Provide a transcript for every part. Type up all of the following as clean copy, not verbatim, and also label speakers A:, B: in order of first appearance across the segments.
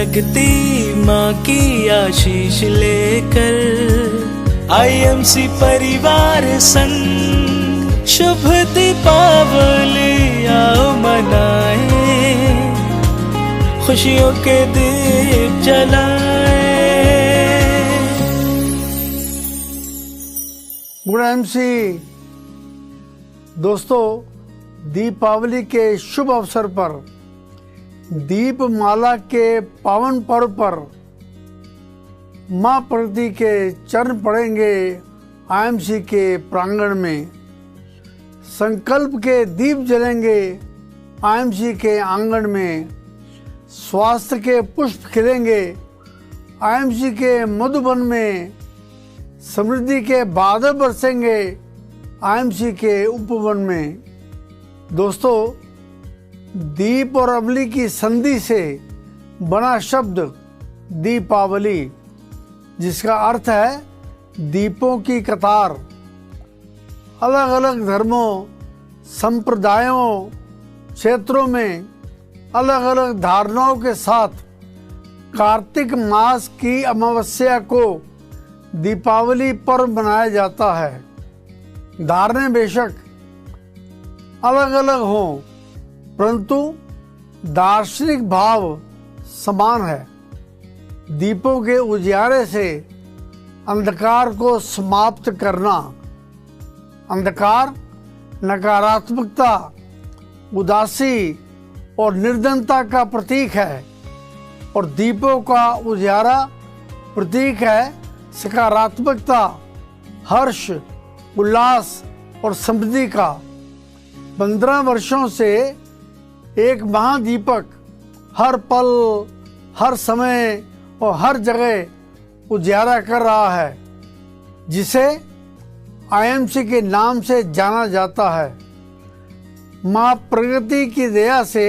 A: जगती माँ की आशीष लेकर आईएमसी परिवार संग शुभ दीपावली आओ मनाए, खुशियों के दीप जलाए।
B: गुड एमसी दोस्तों, दीपावली के शुभ अवसर पर दीपमाला के पावन पर्व पर मां प्रगति के चरण पड़ेंगे आईएमसी के प्रांगण में। संकल्प के दीप जलेंगे आईएमसी के आंगन में। स्वास्थ्य के पुष्प खिलेंगे आईएमसी के मधुबन में। समृद्धि के बादल बरसेंगे आईएमसी के उपवन में। दोस्तों, दीप और अबली की संधि से बना शब्द दीपावली, जिसका अर्थ है दीपों की कतार। अलग अलग धर्मों, संप्रदायों, क्षेत्रों में अलग अलग धारणाओं के साथ कार्तिक मास की अमावस्या को दीपावली पर्व मनाया जाता है। धारणाएं बेशक अलग अलग हों, परंतु दार्शनिक भाव समान है। दीपों के उजियारे से अंधकार को समाप्त करना। अंधकार नकारात्मकता, उदासी और निर्धनता का प्रतीक है, और दीपों का उजियारा प्रतीक है सकारात्मकता, हर्ष, उल्लास और समृद्धि का। 15 वर्षों से एक महादीपक हर पल, हर समय और हर जगह उजियारा कर रहा है, जिसे आईएमसी के नाम से जाना जाता है। मां प्रगति की दया से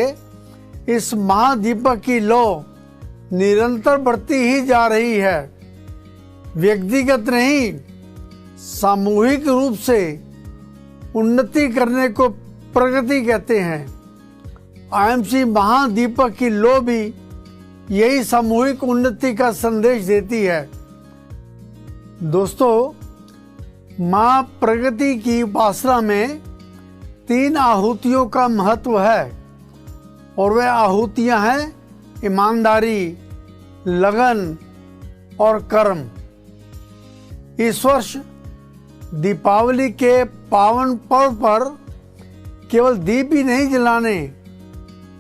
B: इस महादीपक की लौ निरंतर बढ़ती ही जा रही है। व्यक्तिगत नहीं, सामूहिक रूप से उन्नति करने को प्रगति कहते हैं। आईएमसी महादीपक की लौ भी यही सामूहिक उन्नति का संदेश देती है। दोस्तों, मां प्रगति की उपासना में 3 आहुतियों का महत्व है, और वे आहुतियां हैं ईमानदारी, लगन और कर्म। इस वर्ष दीपावली के पावन पर्व पर केवल दीप ही नहीं जलाने,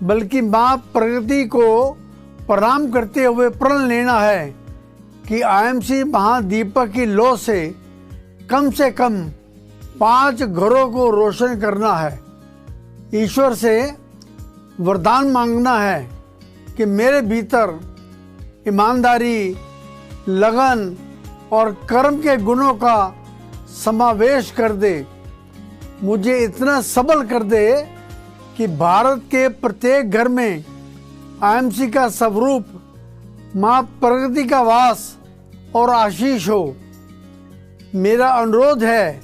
B: बल्कि मां प्रगति को प्रणाम करते हुए प्रण लेना है कि आईएमसी महादीपक की लौ से कम 5 घरों को रोशन करना है। ईश्वर से वरदान मांगना है कि मेरे भीतर ईमानदारी, लगन और कर्म के गुणों का समावेश कर दे। मुझे इतना सबल कर दे कि भारत के प्रत्येक घर में आईएमसी का स्वरूप, मां प्रगति का वास और आशीष हो। मेरा अनुरोध है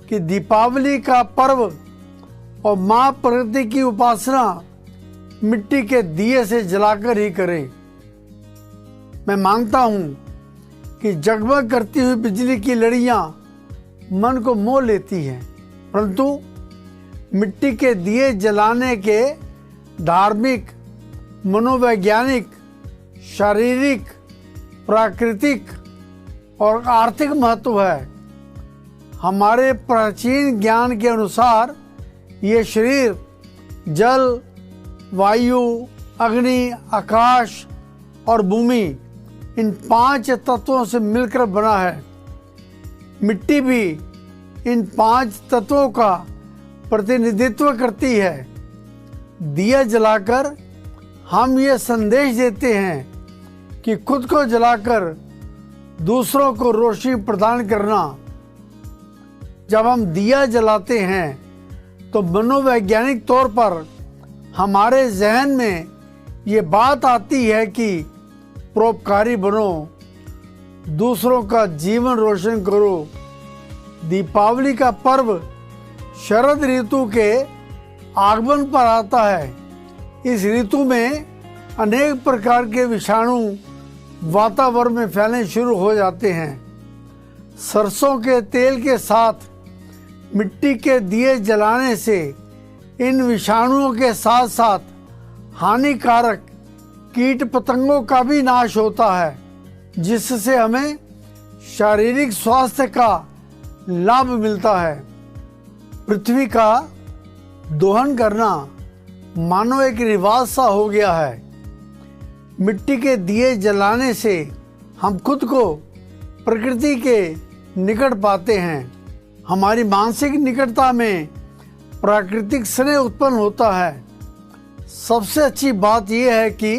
B: कि दीपावली का पर्व और मां प्रगति की उपासना मिट्टी के दिए से जलाकर ही करें। मैं मानता हूं कि जगमग करती हुई बिजली की लड़ियां मन को मोह लेती हैं, परंतु मिट्टी के दिए जलाने के धार्मिक, मनोवैज्ञानिक, शारीरिक, प्राकृतिक और आर्थिक महत्व है। हमारे प्राचीन ज्ञान के अनुसार ये शरीर जल, वायु, अग्नि, आकाश और भूमि, इन 5 तत्वों से मिलकर बना है। मिट्टी भी इन 5 तत्वों का प्रतिनिधित्व करती है। दिया जलाकर हम ये संदेश देते हैं कि खुद को जलाकर दूसरों को रोशनी प्रदान करना। जब हम दिया जलाते हैं तो मनोवैज्ञानिक तौर पर हमारे जहन में ये बात आती है कि परोपकारी बनो, दूसरों का जीवन रोशन करो। दीपावली का पर्व शरद ऋतु के आगमन पर आता है। इस ऋतु में अनेक प्रकार के विषाणु वातावरण में फैलने शुरू हो जाते हैं। सरसों के तेल के साथ मिट्टी के दिए जलाने से इन विषाणुओं के साथ साथ हानिकारक कीट पतंगों का भी नाश होता है, जिससे हमें शारीरिक स्वास्थ्य का लाभ मिलता है। पृथ्वी का दोहन करना मानो एक रिवाज सा हो गया है। मिट्टी के दिए जलाने से हम खुद को प्रकृति के निकट पाते हैं। हमारी मानसिक निकटता में प्राकृतिक स्नेह उत्पन्न होता है। सबसे अच्छी बात यह है कि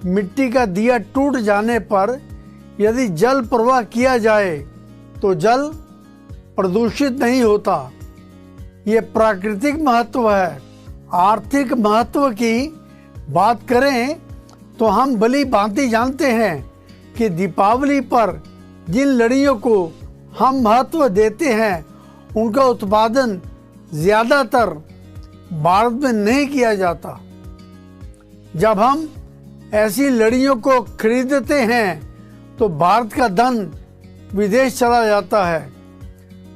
B: मिट्टी का दिया टूट जाने पर यदि जल प्रवाह किया जाए तो जल प्रदूषित नहीं होता। ये प्राकृतिक महत्व है। आर्थिक महत्व की बात करें तो हम भली भांति जानते हैं कि दीपावली पर जिन लड़ियों को हम महत्व देते हैं उनका उत्पादन ज्यादातर भारत में नहीं किया जाता। जब हम ऐसी लड़ियों को खरीदते हैं तो भारत का धन विदेश चला जाता है।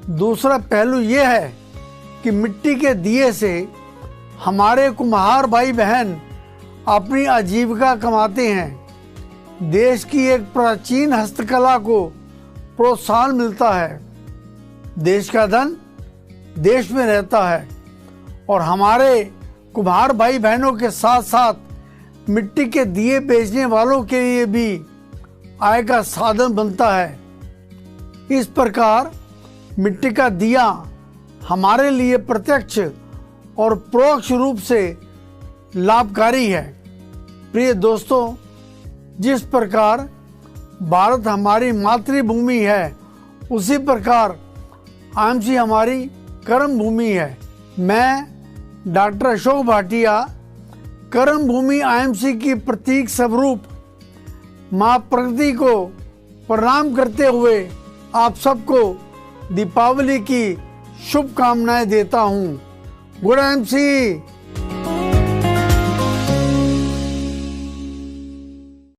B: दूसरा पहलू यह है कि मिट्टी के दिए से हमारे कुम्हार भाई बहन अपनी आजीविका कमाते हैं। देश की एक प्राचीन हस्तकला को प्रोत्साहन मिलता है। देश का धन देश में रहता है और हमारे कुम्हार भाई बहनों के साथ साथ मिट्टी के दिए बेचने वालों के लिए भी आय का साधन बनता है। इस प्रकार मिट्टी का दिया हमारे लिए प्रत्यक्ष और परोक्ष रूप से लाभकारी है। प्रिय दोस्तों, जिस प्रकार भारत हमारी मातृभूमि है उसी प्रकार आईएमसी हमारी कर्म भूमि है। मैं डॉक्टर अशोक भाटिया कर्म भूमि आईएमसी की प्रतीक स्वरूप माँ प्रकृति को प्रणाम करते हुए आप सबको दीपावली की शुभकामनाएं देता हूँ। Good IMC.